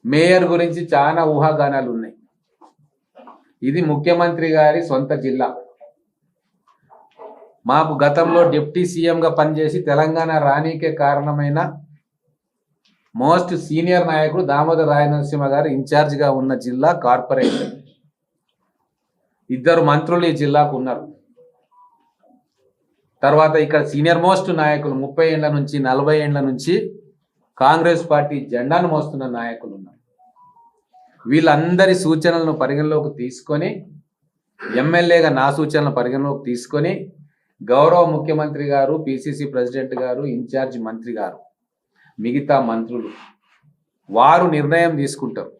Mayor గురించి చాలా ఊహాగానాలు ఉన్నాయి. ఇది ముఖ్యమంత్రి గారి సొంత జిల్లా. మాకు గతంలో డిప్యూటీ సీఎంగా పనిచేసి తెలంగాణ రానీకే కారణమైన మోస్ట్ సీనియర్ నాయకుడు దామోదర్ రాయనరసింహ గారు ఇన్ఛార్జిగా ఉన్న జిల్లా కార్పొరేషన్. 2 మంత్రులు ఈ జిల్లాకు ఉన్నారు. తర్వాత ఇక్కడ సీనియర్ మోస్ట్ నాయకులు 30 ఏళ్ల నుంచి 40 ఏళ్ల నుంచి కాంగ్రెస్ పార్టీ జెండాను మోస్తున్న నాయకులు ఉన్నారు. వీళ్ళందరి సూచనలను పరిగణలోకి తీసుకొని, ఎమ్మెల్యేగా నా సూచనలను పరిగణలోకి తీసుకొని గౌరవ ముఖ్యమంత్రి గారు, పిసిసి ప్రెసిడెంట్ గారు, ఇన్ఛార్జి మంత్రి గారు, మిగతా మంత్రులు వారు నిర్ణయం తీసుకుంటారు.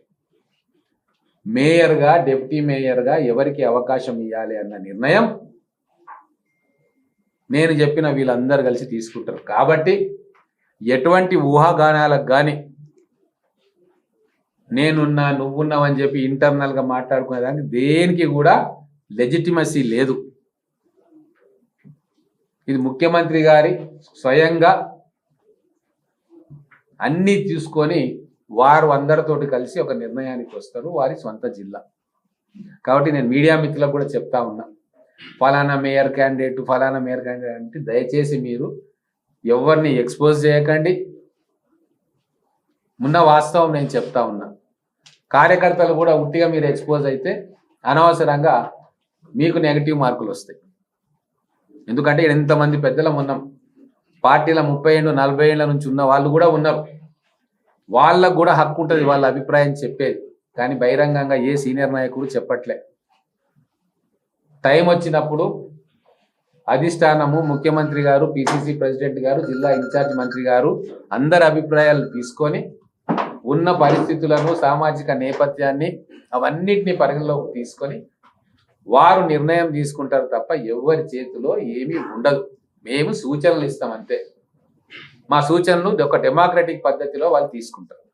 మేయర్గా, డిప్యూటీ మేయర్గా ఎవరికి అవకాశం ఇవ్వాలి అన్న నిర్ణయం నేను చెప్పిన వీళ్ళందరూ కలిసి తీసుకుంటారు. కాబట్టి ఎటువంటి ఊహాగానాలకు కానీ నేనున్నా నువ్వున్నావని చెప్పి ఇంటర్నల్గా మాట్లాడుకునేదానికి దేనికి కూడా లెజిటిమసీ లేదు. ఇది ముఖ్యమంత్రి గారి స్వయంగా అన్నీ తీసుకొని వారు అందరితోటి కలిసి ఒక నిర్ణయానికి వస్తారు, వారి సొంత జిల్లా. కాబట్టి నేను మీడియా మిత్రులకు కూడా చెప్తా ఉన్నా, ఫలానా మేయర్ క్యాండిడేట్ అంటే దయచేసి మీరు ఎవరిని ఎక్స్పోజ్ చేయకండి. ఉన్న వాస్తవం నేను చెప్తా ఉన్నా. కార్యకర్తలు కూడా ఉట్టిగా మీరు ఎక్స్పోజ్ అయితే అనవసరంగా మీకు నెగిటివ్ మార్కులు వస్తాయి. ఎందుకంటే ఎంతమంది పెద్దలం ఉన్నాం, పార్టీల 30 ఏళ్ళు 40 ఏళ్ళ నుంచి ఉన్న వాళ్ళు కూడా ఉన్నారు. వాళ్ళకు కూడా హక్కు ఉంటుంది వాళ్ళ అభిప్రాయం చెప్పేది. కానీ బహిరంగంగా ఏ సీనియర్ నాయకుడు చెప్పట్లే. టైం వచ్చినప్పుడు అధిష్టానము, ముఖ్యమంత్రి గారు, పిసిసి ప్రెసిడెంట్ గారు, జిల్లా ఇన్ఛార్జ్ మంత్రి గారు అందరి అభిప్రాయాలు తీసుకొని ఉన్న పరిస్థితులను, సామాజిక నేపథ్యాన్ని అవన్నిటిని పరిగణలోకి తీసుకొని వారు నిర్ణయం తీసుకుంటారు తప్ప ఎవరి చేతిలో ఏమీ ఉండదు. మేము సూచనలు ఇస్తాం అంతే. మా సూచనలు ఒక డెమోక్రటిక్ పద్ధతిలో వాళ్ళు తీసుకుంటారు.